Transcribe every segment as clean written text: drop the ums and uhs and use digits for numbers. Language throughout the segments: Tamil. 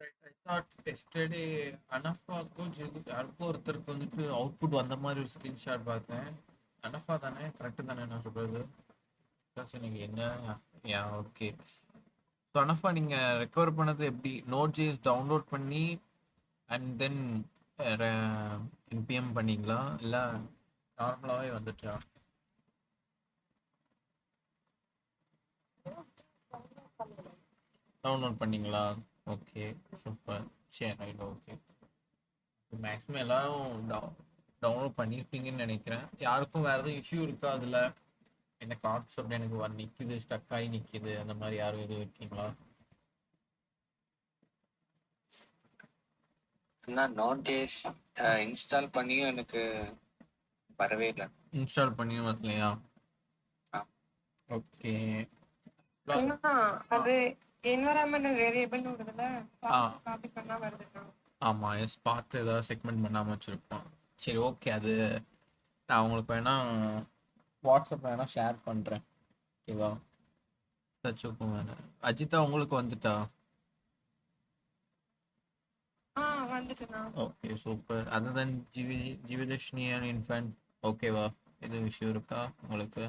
Right. I thought yesterday அனஃபாக்கும் யாருக்கும் ஒருத்தருக்கு வந்துட்டு அவுட்புட் வந்த மாதிரி ஒரு ஸ்க்ரீன்ஷாட் பார்த்தேன். அனஃபா தானே? கரெக்டு தானே நான் சொல்றது? எனக்கு என்ன யா ஓகே. ஸோ அனஃபா நீங்கள் ரெக்கவர் பண்ணது எப்படி? நோட் ஜேஸ் டவுன்லோட் பண்ணி அண்ட் தென் என்பிஎம் பண்ணீங்களா இல்லை நார்மலாகவே வந்துட்டா? டவுன்லோட் பண்ணீங்களா? Okay super. சரி ரைட் ஓகே. மேக்ஸிமம் எல்லாரும் டவுன்லோட் பண்ணியிருப்பீங்கன்னு நினைக்கிறேன். யாருக்கும் வேறு எதுவும் இஷ்யூ இருக்கா அதில்? என்ன கான்செப்ட் எனக்கு நிற்கிது, ஸ்டக் ஆகி நிற்கிது, அந்த மாதிரி யாரும் எதுவும் இருக்கீங்களா? நான் நோட்.js இன்ஸ்டால் பண்ணியும் எனக்கு வரவே இல்லை. இன்ஸ்டால் பண்ணியும் வரலையா? ஓகே. அது என்வரான்மெண்டல் வேரியபிள் வருதுல, காப்பி பண்ணா வருதுண்ணா. ஆமாம் எஸ், பார்த்து ஏதாவது செக்மெண்ட் பண்ணாமல் வச்சுருப்போம். சரி ஓகே, அது நான் உங்களுக்கு வேணா வாட்ஸ்அப் வேணா ஷேர் பண்ணுறேன். ஓகேவா? சச்சுக்கும் வேணாம். அஜிதா உங்களுக்கு வந்துட்டா? வந்துட்டுண்ணா. Okay super. அதுதான் ஜீவதர்ஷினி அண்ட் இன்ஃபேண்ட் ஓகேவா? எதுவும் விஷயம் இருக்கா உங்களுக்கு?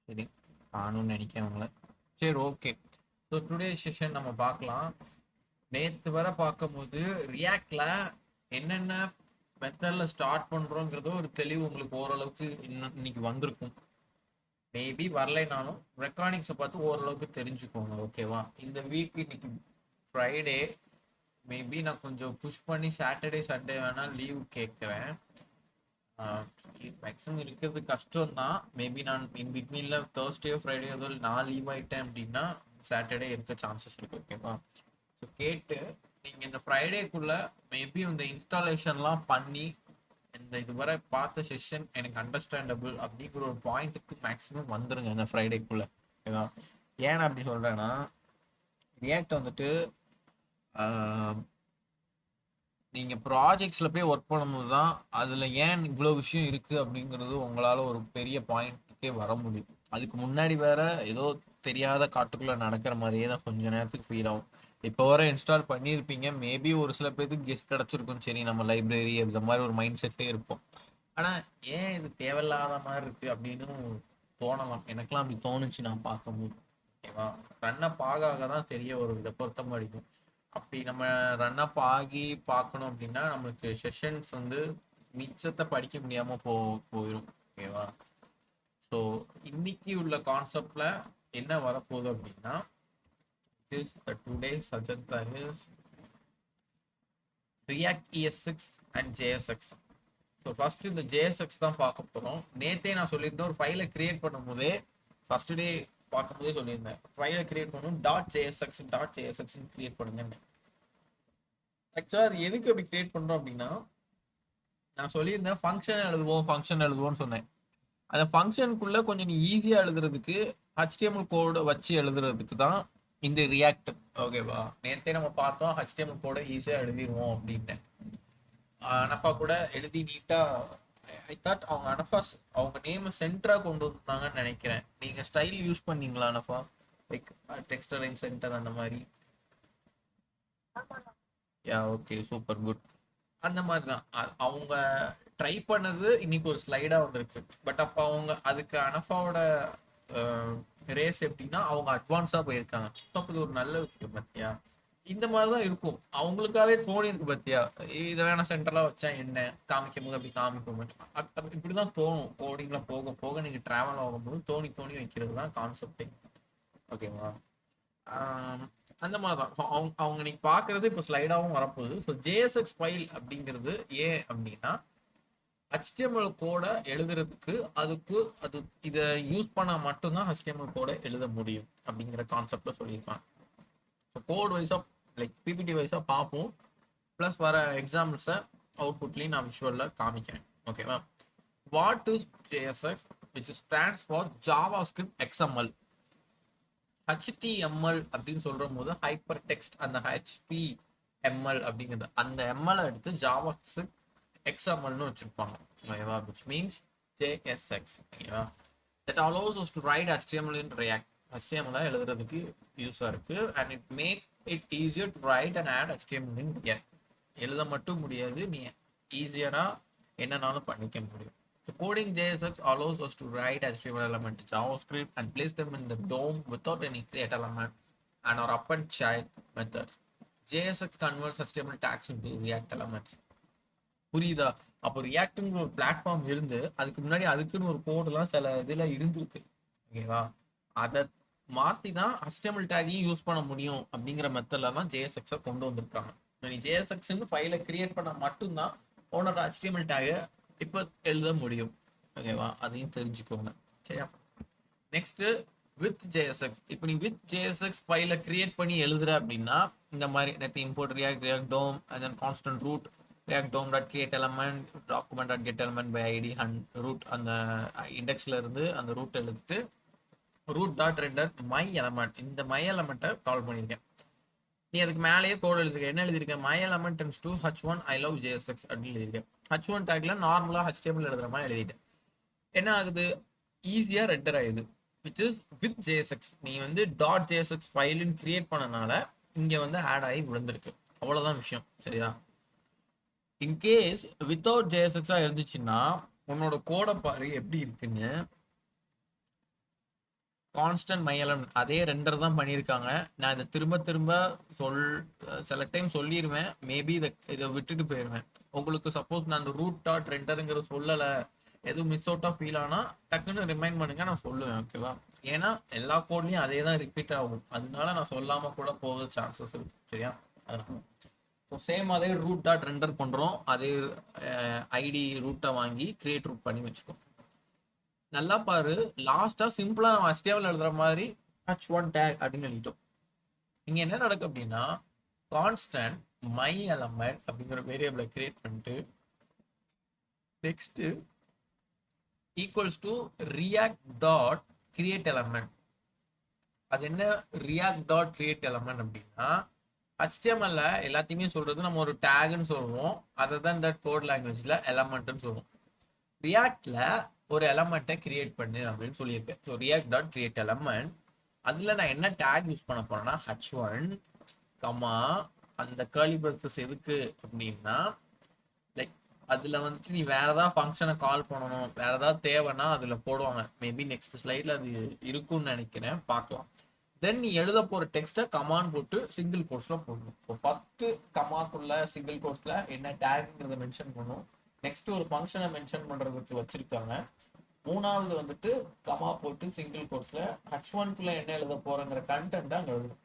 சரி, காணும்னு நினைக்கிறேன் உங்களை. சரி ஓகே. ஸோ டுடே செஷன் நம்ம பார்க்கலாம். நேற்று வர பார்க்கும்போது ரியாக்டில் என்னென்ன மெத்தடில் ஸ்டார்ட் பண்ணுறோங்கிறதோ ஒரு தெளிவு உங்களுக்கு ஓரளவுக்கு இன்னைக்கு வந்திருக்கும். மேபி வரலைனாலும் ரெக்கார்டிங்ஸை பார்த்து ஓரளவுக்கு தெரிஞ்சுக்கோங்க. ஓகேவா? இந்த வீக் இன்னைக்கு ஃப்ரைடே, மேபி நான் கொஞ்சம் புஷ் பண்ணி சாட்டர்டே சண்டே வேணால் லீவ் கேட்குறேன். மேக்ஸிமம் இருக்கிறது கஷ்டம் தான். மேபி நான் இன் பிட்வீனில் தேர்ஸ்டே ஃப்ரைடே ஏதோ நான் லீவ் ஆகிட்டேன் அப்படின்னா சாட்டர்டே இருக்க சான்சஸ் இருக்குது. ஓகேவா? ஸோ கேட்டு நீங்கள் இந்த ஃப்ரைடேக்குள்ளே மேபி இந்த இன்ஸ்டாலேஷன்லாம் பண்ணி இந்த இதுவரை பார்த்த செஷன் எனக்கு அண்டர்ஸ்டாண்டபிள் அப்படிங்கிற ஒரு பாயிண்ட்டுக்கு மேக்ஸிமம் வந்துருங்க இந்த ஃப்ரைடேக்குள்ளே. ஓகேவா? ஏன் அப்படி சொல்கிறேன்னா, ரியாக்ட் வந்துட்டு நீங்கள் ப்ராஜெக்ட்ஸில் போய் ஒர்க் பண்ணும்போது தான் அதில் ஏன் இவ்வளோ விஷயம் இருக்குது அப்படிங்கிறது உங்களால் ஒரு பெரிய பாயிண்ட்டுக்கே வர முடியும். அதுக்கு முன்னாடி வேற ஏதோ தெரியாத காட்டுக்குள்ளே நடக்கிற மாதிரியே தான் கொஞ்ச நேரத்துக்கு ஃபீல் ஆகும். இப்போ வர இன்ஸ்டால் பண்ணியிருப்பீங்க, மேபி ஒரு சில பேருக்கு கெஸ்ட் கிடச்சிருக்கும். சரி, நம்ம லைப்ரரி அந்த மாதிரி ஒரு மைண்ட் செட்டே இருப்போம். ஆனால் ஏன் இது தேவையில்லாத மாதிரி இருக்குது அப்படின்னு தோணலாம். எனக்கெல்லாம் அப்படி தோணுச்சு நான் பார்க்கும்போது. ஓகேவா? ரன்னப் ஆக தான் தெரிய வரும் இதை பொறுத்த மாதிரிக்கும். அப்படி நம்ம ரன்னப் ஆகி பார்க்கணும் அப்படின்னா நம்மளுக்கு செஷன்ஸ் வந்து மிச்சத்தை படிக்க முடியாமல் போயிடும். ஓகேவா? ஸோ இன்னைக்கு உள்ள கான்செப்டில் என்ன வரப்போகுது அப்படின்னா, today agenda is React ES6 and JSX. So first இந்த JSX தான் பார்க்க போகிறோம். நேற்றே நான் சொல்லியிருந்தேன், ஒரு ஃபைலை கிரியேட் பண்ணும்போதே ஃபர்ஸ்ட் டே பார்க்கும்போதே சொல்லியிருந்தேன், ஃபைலை கிரியேட் பண்ணணும் .jsx கிரியேட் பண்ணுங்கன்னு. ஆக்சுவலாக அது எதுக்கு அப்படி கிரியேட் பண்ணுறோம் அப்படின்னா, நான் சொல்லியிருந்தேன் ஃபங்க்ஷன் எழுதுவோம்னு சொன்னேன். அந்த ஃபங்க்ஷனுக்குள்ளே கொஞ்சம் நீ ஈஸியாக எழுதுறதுக்கு HTML கோடை வச்சு எழுதுறதுக்கு தான் இந்த ரியாக்ட். ஓகேவா? நேற்றே நம்ம பார்த்தோம் HTML கோடை ஈஸியாக எழுதிடுவோம் அப்படின்ட்டு. அனஃபா கூட எழுதி நீட்டாக, ஐ தாட் அவங்க அவங்க நேம் சென்டராக கொண்டு வந்தாங்கன்னு நினைக்கிறேன். நீங்கள் ஸ்டைல் யூஸ் பண்ணீங்களா அனஃபா? லைக் டெக்ஸ்ட் அலைன் சென்டர் அந்த மாதிரி. Yeah okay super good. அந்த மாதிரி தான் அவங்க ட்ரை பண்ணது. இன்னைக்கு ஒரு ஸ்லைடாக வந்திருக்கு. பட் அப்போ அவங்க அதுக்கு அனஃபாவோட ரேஸ் எப்படின்னா அவங்க அட்வான்ஸாக போயிருக்காங்க. ஸோ அப்போ இது ஒரு நல்ல விஷயம். பார்த்தியா? இந்த மாதிரி தான் இருக்கும். அவங்களுக்காகவே தோணி இருக்கு. பார்த்தியா? இதை வேணா சென்டராக வச்சா என்ன காமிக்கும் போது அப்படி காமிப்போம். இப்படி தான் தோணும். கோடிங்கில் போக போக நீங்கள் ட்ராவல் ஆகும்போது தோணி வைக்கிறது தான் கான்செப்டே. ஓகேவா? அந்த மாதிரி தான் அவங்க நீங்க பார்க்கறது இப்போ ஸ்லைடாகவும் வரப்போகுது. ஸோ JSX ஃபைல் அப்படிங்கிறது ஏன் அப்படின்னா, HTML கோடை எழுதுறதுக்கு அது இதை யூஸ் பண்ணால் மட்டும்தான் HTML கோடை எழுத முடியும் அப்படிங்கிற கான்செப்டில் சொல்லியிருப்பாங்க. ஸோ கோட் வைஸாக லைக் PPT வைஸாக பார்ப்போம். ப்ளஸ் வர எக்ஸாம்பிள்ஸை அவுட்புட்லேயும் நான் விஷுவலில் காமிக்கிறேன். ஓகேவா? What is JSX, which stands for JavaScript XML. HTML அப்படின்னு சொல்ற போது ஹைப்பர் டெக்ஸ்ட், அந்த HTML அப்படிங்கிறது அந்த ML எடுத்து JavaScript XMLனு வச்சிருப்பாங்க. விச் மீன்ஸ் JSX, ஓகேவா? That allows us to write HTML in React. HTML எழுதுறதுக்கு யூஸாக இருக்கு, and it makes it easier to write and add HTML in React. எழுத மட்டும் முடியாது, நீ ஈஸியரா என்னன்னாலும் பண்ணிக்க முடியும். So coding JSX allows us to write HTML element in JavaScript and place them in the DOM without any create element and our append child method. JSX converts HTML tags into React elements. புரியுதா? அப்போ ரியாக்ட்ங்கிற ஒரு பிளாட்ஃபார்ம் இருந்து அதுக்கு முன்னாடி அதுக்குன்னு ஒரு கோடெல்லாம் சில இதில் இருந்திருக்கு, ஓகேவா? அதை மாற்றி தான் HTML டேகையும் யூஸ் பண்ண முடியும் அப்படிங்கிற மெத்தடில் தான் JSX-ஐ கொண்டு வந்திருக்காங்க. நீ JSX-ன்னு ஃபைலை கிரியேட் பண்ண மட்டும்தான் உன்னோட HTML டேகை இப்போ எழுத முடியும், ஓகேவா? அதையும் தெரிஞ்சுக்கோங்க, சரியா? Next with JSX. இப்போ நீ வித் JSX ஃபைலை கிரியேட் பண்ணி எழுதுற அப்படின்னா இந்த மாதிரி net import react DOM and then constant root react dom.create element document.get element by id and root அந்த இண்டெக்ஸ்ல இருந்து அந்த ரூட் எழுதிட்டு root.render my element இந்த my element கால் பண்ணிருக்கேன். நீ அதுக்கு மேலேயே கோட் எழுதிருக்க. என்ன எழுதிருக்க? my element tends to h1 I love JSX அப்படின்னு எழுதிருக்கேன். h1 டேக்ல நார்மலா HTML எழுதுற மாதிரி எழுதிட்டேன். என்ன ஆகுது? ஈஸியா ரெண்டர் ஆகுது, which is with JSX. நீ வந்து .jsx ஃபைல்னு கிரியேட் பண்ணனால இங்க வந்து ஆட் ஆகி விழுந்திருக்கு, அவ்வளவுதான் விஷயம், சரியா? இன்கேஸ் வித்தவுட் JSX இருந்துச்சுன்னா உன்னோட கோடை பாரு எப்படி இருக்குன்னு. கான்ஸ்டன்ட் மை எலமெண்ட் அதே ரெண்டர் தான் பண்ணியிருக்காங்க. நான் இதை திரும்ப திரும்ப சில டைம் சொல்லிடுவேன், மேபி இதை விட்டுட்டு போயிடுவேன். உங்களுக்கு சப்போஸ் நான் அந்த ரூட் டாட் ரெண்டருங்கிற சொல்லலை, எதுவும் மிஸ் அவுட் ஆஃப் ஃபீல் ஆனால் டக்குன்னு ரிமைண்ட் பண்ணுங்க, நான் சொல்லுவேன், ஓகேவா? ஏன்னா எல்லா கோட்லையும் அதே தான் ரிப்பீட் ஆகும், அதனால நான் சொல்லாமல் கூட போக சான்சஸ் இருக்கு, சரியா? அதனால ஸோ சேம் அதே ரூட் டாட் ரெண்டர் பண்ணுறோம், அதே ஐடி ரூட்டை வாங்கி கிரியேட் ரூட் பண்ணி வச்சுக்கோ. நல்லா பாரு, லாஸ்ட்டாக சிம்பிளாக நம்ம HTML எழுதுற மாதிரி h1 டேக் அப்படின்னு எழுதிட்டோம். இங்கே என்ன நடக்கும் அப்படின்னா கான்ஸ்டன்ட் மை எலமெண்ட் அப்படிங்கிற வேரியபிளை கிரியேட் பண்ணிட்டு next equals to react dot create element. அது என்ன ரியாக்ட் டாட் கிரியேட் எலமெண்ட் அப்படின்னா HTML எல்லாத்தையுமே சொல்றது நம்ம ஒரு டேக்னு சொல்லுவோம், அதை தான் இந்த கோட் லாங்குவேஜ்ல எலமெண்ட்னு சொல்லுவோம். ரியாக்ட்ல ஒரு எலமெண்ட்டை கிரியேட் பண்ணு அப்படின்னு சொல்லியிருக்கேன். So react dot create element, அதில் நான் என்ன டேக் யூஸ் பண்ண போறேன்னா h1 கமா அந்த கர்லி பிரேசஸ் எதுக்கு அப்படின்னா லைக் அதில் வந்துட்டு நீ வேற ஏதாவது ஃபங்க்ஷனை கால் பண்ணணும், வேற ஏதாவது தேவைன்னா அதில் போடுவாங்க. மேபி நெக்ஸ்ட் ஸ்லைடில் அது இருக்கும்னு நினைக்கிறேன், பார்க்கலாம். தென் நீ எழுத போகிற டெக்ஸ்ட்டை கமான் போட்டு சிங்கிள் கோர்ஸில் போடணும். ஸோ ஃபஸ்ட்டு கமாக்குள்ள சிங்கிள் கோர்ஸில் என்ன டேக்ங்கிறத மென்ஷன் பண்ணணும். நெக்ஸ்ட் ஒரு ஃபங்க்ஷனை மென்ஷன் பண்ணுறதுக்கு வச்சுருக்காங்க. மூணாவது வந்துட்டு கமா போட்டு சிங்கிள் கோர்ஸில் h1குள்ளே என்ன எழுத போகிறங்கிற கண்டென்ட்டை அங்கே எழுதணும்.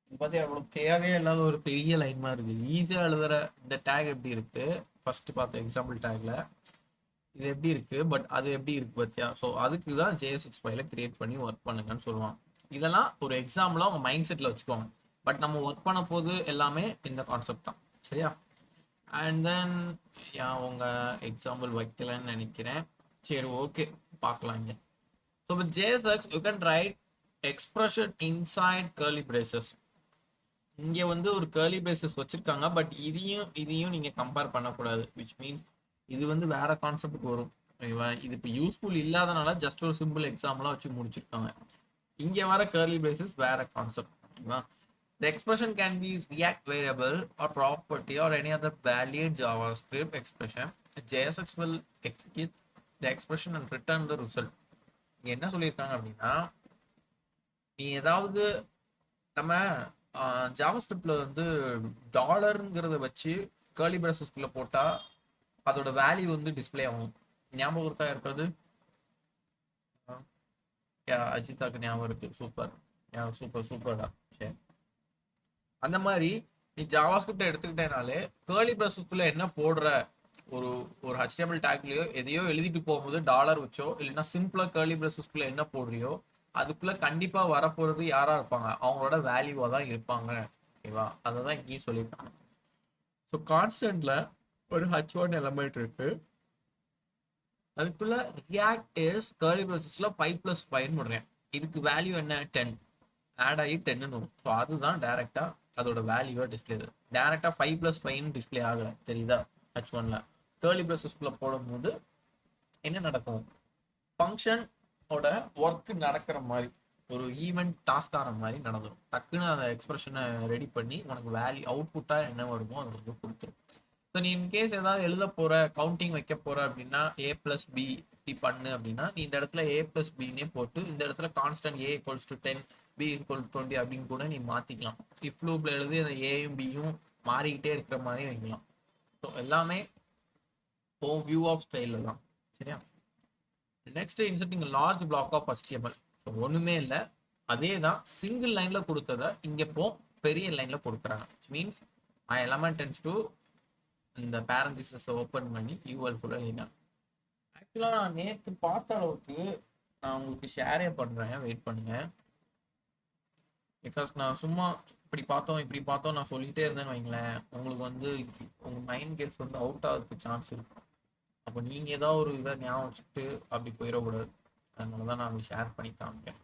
இது பார்த்து அவ்வளோ தேவையே இல்லாத ஒரு பெரிய லைன்மா இருக்குது. ஈஸியாக எழுதுகிற இந்த டேக் எப்படி இருக்குது, ஃபஸ்ட்டு பார்த்த எக்ஸாம்பிள் டேக்ல இது எப்படி இருக்குது, பட் அது எப்படி இருக்குது பார்த்தியா? ஸோ அதுக்கு தான் JSX ஃபைலை கிரியேட் பண்ணி ஒர்க் பண்ணுங்கன்னு சொல்லுவாங்க. இதெல்லாம் ஒரு எக்ஸாம்பிளாக உங்கள் மைண்ட் செட்டில் வச்சுக்கோங்க. பட் நம்ம ஒர்க் பண்ண போது எல்லாமே இந்த கான்செப்ட் தான், சரியா? அண்ட் தென் உங்கள் எக்ஸாம்பிள் வைக்கலன்னு நினைக்கிறேன். சரி, ஓகே, பார்க்கலாம் இங்கே. So with JSX you can write expression inside curly braces. இங்கே வந்து ஒரு கர்லி பிரேசஸ் வச்சுருக்காங்க, பட் இதையும் நீங்கள் கம்பேர் பண்ணக்கூடாது. விச் மீன்ஸ் இது வந்து வேற கான்செப்டுக்கு வரும், ஓகேவா? இது இப்போ யூஸ்ஃபுல் இல்லாதனால ஜஸ்ட் ஒரு சிம்பிள் எக்ஸாம்பிளாக வச்சு முடிச்சிருக்காங்க. இங்கே வர கர்லி பிரேசஸ் வேற கான்செப்ட், ஓகேவா? The expression can be React variable or property or any other valid JavaScript expression. JSX will execute the expression and return the result. இங்கே என்ன சொல்லியிருக்காங்க அப்படின்னா நீ ஏதாவது நம்ம ஜாவாஸ்கிரிப்ட்ல வந்து டாலருங்கிறத வச்சு கர்லி பிரேசஸ்குள்ள போட்டால் அதோட வேல்யூ வந்து டிஸ்பிளே ஆகும். ஞாபகம் இருக்கா இருக்காது? அஜிதாக்கு ஞாபகம் இருக்கு. சூப்பர் சூப்பர் சூப்பர்டா. சரி, அந்த மாதிரி நீ ஜாவாஸ்கிரிப்ட் எடுத்துக்கிட்டேனாலே கர்லி பிரேசஸ்குள்ள என்ன போடுற ஒரு HTML டேக்லயோ எதையோ எழுதிட்டு போகும்போது டாலர் வச்சோ இல்லைன்னா சிம்பிளா கர்லி பிரேசஸ்குள்ள என்ன போடுறியோ அதுக்குள்ள கண்டிப்பா வரப்போறது யாரா இருப்பாங்க, அவங்களோட வேல்யூவா தான் இருப்பாங்க, ஓகேவா? அதை தான் இங்கேயும் சொல்லியிருக்காங்க. ஸோ கான்ஸ்டன்ட்ல ஒரு h1 எலமெண்ட் இருக்கு, அதுக்குள்ள ரியாக்ட் இஸ் கர்லி பிரேசஸ்ல 5+5 போடுறேன். இதுக்கு வேல்யூ என்ன? 10 ஆட் ஆகி 10ன்னு வரும். ஸோ அதுதான் டைரக்டா அதோட வேல்யூவா டிஸ்பிளே. டைரக்டா 5+5 டிஸ்பிளே ஆகல, தெரியுதா? h1ல கர்லி பிரேசஸ்குள்ள போடும்போது என்ன நடக்கும்? ஃபங்க்ஷன் ஓட ஒர்க் நடக்கிற மாதிரி ஒரு ஈவெண்ட் டாஸ்க் ஆகிற மாதிரி நடந்துடும். டக்குன்னு அந்த எக்ஸ்பிரஷனை ரெடி பண்ணி உனக்கு வேல்யூ அவுட்புட்டாக என்ன வருமோ அது வந்து கொடுத்துரும். ஸோ நீ இன்கேஸ் ஏதாவது எழுத போகிற கவுண்டிங் வைக்க போகிற அப்படின்னா A+B இப்படி பண்ணு அப்படின்னா நீ இந்த இடத்துல A+Bன்னே போட்டு இந்த இடத்துல கான்ஸ்டன்ட் A=10 B=20 அப்படின்னு கூட நீ மாற்றிக்கலாம். இஃப் லூப்பில் எழுதி அந்த ஏயும் பியும் மாறிக்கிட்டே இருக்கிற மாதிரி வைக்கலாம். ஸோ எல்லாமே வியூ ஆஃப் ஸ்டைலில் தான். சரியா? Next inserting large block of HTML. So ஒன்றுமே இல்லை, அதே தான் சிங்கிள் லைனில் கொடுத்ததை இங்கே இப்போ பெரிய லைனில் கொடுக்குறாங்க. Means my element tends to இந்த பேரந்திசஸை ஓப்பன் பண்ணி யூஎல் ஃபுல்லாக எழுதினாங்க. ஆக்சுவலாக நான் நேற்று பார்த்த அளவுக்கு நான் உங்களுக்கு ஷேரே பண்ணுறேன், வெயிட் பண்ணுங்கள். பிகாஸ் நான் சும்மா இப்படி பார்த்தோம் நான் சொல்லிகிட்டே இருந்தேன்னு வைங்களேன், உங்களுக்கு வந்து உங்கள் மைண்ட் கேஸ் வந்து அவுட் ஆகிறதுக்கு சான்ஸ் இருக்கும். அப்போ நீங்கள் ஏதாவது ஒரு இதை ஞாபகம் வச்சுட்டு அப்படி போயிடக்கூடாது. அதனால தான் நான் ஷேர் பண்ணி காமிக்கிறேன்.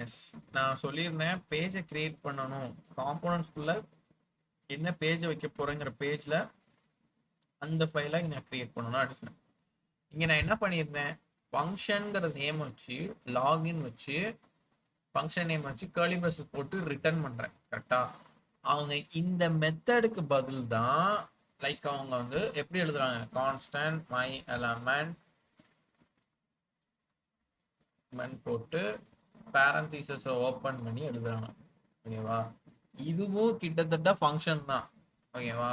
எஸ், நான் சொல்லியிருந்தேன் பேஜை கிரியேட் பண்ணணும், காம்போனன்ட்ஸ்குள்ளே என்ன பேஜை வைக்க போகிறேங்கிற பேஜில் அந்த ஃபைலை நான் கிரியேட் பண்ணணும் அப்படின்னு. இங்கே நான் என்ன பண்ணியிருந்தேன், ஃபங்க்ஷனுங்கிற நேம் வச்சு லாகின் வச்சு ஃபங்க்ஷன் நேம் வச்சு கர்லி பிரேசஸ் போட்டு ரிட்டர்ன் பண்ணுறேன். கரெக்டாக? அவங்க இந்த மெத்தடுக்கு பதில் தான் லைக் அவங்க வந்து எப்படி எழுதுறாங்க, கான்ஸ்டன்ட் மை எலமெண்ட் போட்டு பேரந்தீசஸை ஓப்பன் பண்ணி எழுதுறாங்க. ஓகேவா? இதுவும் கிட்டத்தட்ட ஃபங்க்ஷன் தான். ஓகேவா?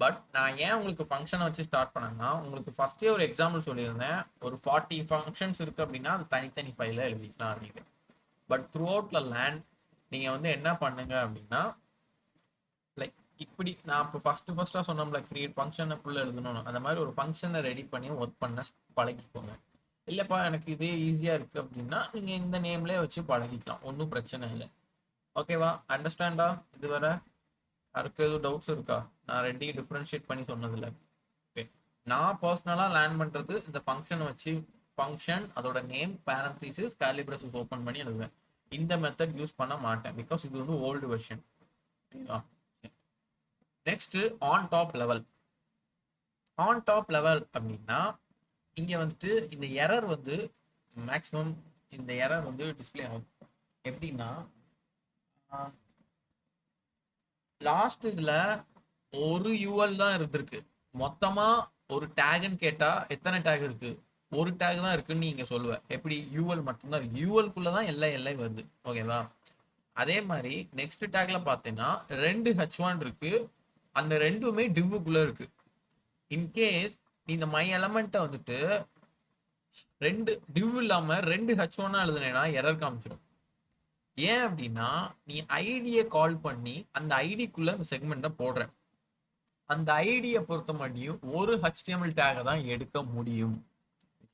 பட் நான் ஏன் உங்களுக்கு ஃபங்க்ஷனை வச்சு ஸ்டார்ட் பண்ணேன்னா, உங்களுக்கு ஃபர்ஸ்டே ஒரு எக்ஸாம்பிள் சொல்லியிருந்தேன், ஒரு 40 ஃபங்க்ஷன்ஸ் இருக்குது அப்படின்னா அது தனித்தனி ஃபைலில் எழுதிக்கலாம் அப்படின்னு. பட் த்ரூ அவுட்ல லேண்ட் நீங்கள் வந்து என்ன பண்ணுங்க அப்படின்னா, லைக் இப்படி நான் இப்போ ஃபஸ்ட்டாக சொன்னோம்ல, கிரியேட் ஃபங்க்ஷனை ஃபுல்லாக எழுதணும், அந்த மாதிரி ஒரு ஃபங்க்ஷனை ரெடி பண்ணி ஒர்க் பண்ண பழகிக்கோங்க. இல்லைப்பா எனக்கு இதே ஈஸியாக இருக்குது அப்படின்னா நீங்கள் இந்த நேம்லேயே வச்சு பழகிக்கலாம், ஒன்றும் பிரச்சனை இல்லை. ஓகேவா? அண்டர்ஸ்டாண்டா? இது வர யாருக்கு எதுவும் டவுட்ஸ் இருக்கா? நான் ரெண்டையும் டிஃப்ரென்ஷியேட் பண்ணி சொன்னதில்லை. ஓகே, நான் பர்சனலாக லேர்ன் பண்ணுறது இந்த ஃபங்க்ஷனை வச்சு, ஃபங்க்ஷன் அதோட நேம் பேரந்தீசிஸ் கர்லி பிரேசஸ் ஓப்பன் பண்ணி எழுதுவேன். இந்த மெத்தட் யூஸ் பண்ண மாட்டேன், பிகாஸ் இது வந்து ஓல்டு வெர்ஷன். ஓகேவா? Next on top level. On top level அப்படின்னா இங்கே வந்துட்டு இந்த எரர் வந்து மேக்ஸிமம் இந்த எரர் வந்து டிஸ்பிளே ஆகும். எப்படின்னா லாஸ்ட் இதில் ஒரு யூஎல் தான் இருந்திருக்கு. மொத்தமாக ஒரு டேக்னு கேட்டால் எத்தனை டேக் இருக்குது? ஒரு டேக் தான் இருக்குன்னு நீங்கள் சொல்லுவேன். எப்படி? யூஎல் மட்டும்தான் இருக்குது, யூஎல்குள்ளே தான் எல்லாம் வருது. ஓகேவா? அதே மாதிரி நெக்ஸ்ட் டேக்ல பார்த்தீங்கன்னா 2 H1 இருக்கு, அந்த ரெண்டுமே டிவ்வுக்குள்ளே இருக்கு. இன்கேஸ் நீ இந்த மை எலமெண்ட்டை வந்துட்டு 2 டிவ் இல்லாமல் 2 H1 எழுதுனேன்னா எரர் காமிச்சிடும். ஏன் அப்படின்னா நீ ஐடியை கால் பண்ணி அந்த ஐடிக்குள்ள அந்த செக்மெண்ட்டை போடுற, அந்த ஐடியை பொறுத்த மட்டும் ஒரு HTML டேகை தான் எடுக்க முடியும்.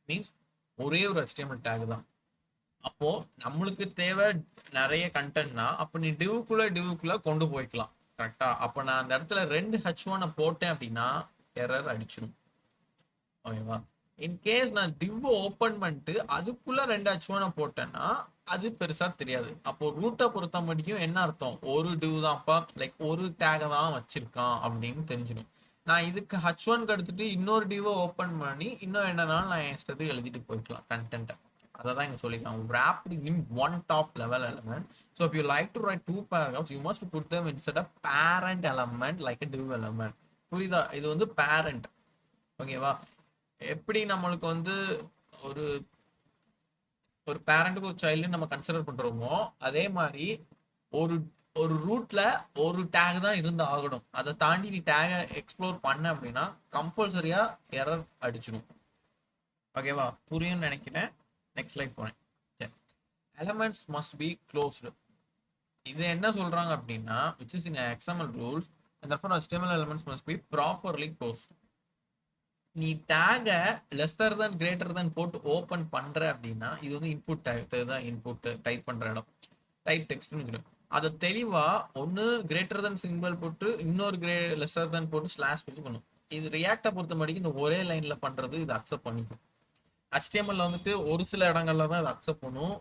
மீன்ஸ் ஒரே ஒரு HTML டேக் தான். அப்போ நம்மளுக்கு தேவை நிறைய கண்டென்ட்னா அப்போ நீ டிவுக்குள்ள கொண்டு போய்க்கலாம். கரெக்டா? அப்போ நான் அந்த இடத்துல 2 H1 போட்டேன் அப்படின்னா எரர் அடிச்சிடும். ஓகேவா? இன்கேஸ் நான் டிவ் ஓப்பன் பண்ணிட்டு அதுக்குள்ள 2 H1 போட்டேன்னா அது பெருசா தெரியாது. அப்போ ரூட்டை பொறுத்த மட்டும் என்ன அர்த்தம், ஒரு டிவ் தான்ப்பா, லைக் ஒரு டேகை தான் வச்சிருக்கான் அப்படின்னு தெரிஞ்சிடும். நான் இதுக்கு H1 எடுத்துட்டு இன்னொரு டிவை ஓப்பன் பண்ணி இன்னும் என்னன்னாலும் நான் என் இஷ்டத்துக்கு எழுதிட்டு போய்க்கலாம் கண்டென்ட்டை. அதை தான் இங்கே சொல்லிக்கலாம், wrapped in one top level element. So if you like to write 2 paragraphs, you must put them inside a parent element like a div element. புரியுதா? இது வந்து பேரண்ட். ஓகேவா? எப்படி நம்மளுக்கு வந்து ஒரு ஒரு பேரண்ட்டுக்கு ஒரு சைல்டு நம்ம கன்சிடர் பண்றோமோ அதே மாதிரி ஒரு ஒரு ரூட்ல ஒரு டேக் தான் இருந்து ஆகணும். அதை தாண்டி நீ டேகை எக்ஸ்ப்ளோர் பண்ண அப்படின்னா கம்பல்சரியா எரர் அடிச்சிடும். ஓகேவா? புரியும்னு நினைக்கிறேன். நெக்ஸ்ட் ஸ்லைட் போறேன். சரி, எலமெண்ட்ஸ் மஸ்ட் பி க்ளோஸ்டு. இது என்ன சொல்றாங்க அப்படின்னா, which is in XML rules and therefore HTML elements must be properly closed. நீ டேகை லெஸ்ஸர் தான் கிரேட்டர் தான் போட்டு ஓப்பன் பண்ற அப்படின்னா இது வந்து இன்புட் டேக் தான், இன்புட் டைப் பண்ற இடம், டைப் டெக்ஸ்ட்னு சொல்லுவோம். அதை தெளிவா ஒன்று கிரேட்டர் தன் சிம்பிள் போட்டு இன்னொரு லெஸர் தன் போட்டு ஸ்லாஷ் வச்சு பண்ணும். இது ரியாக்டை பொறுத்த மட்டும் இந்த ஒரே லைன்ல பண்றது இது அக்செப்ட் பண்ணிக்கும். HTML வந்துட்டு ஒரு சில இடங்கள்ல தான் இது அக்செப்ட் பண்ணும்,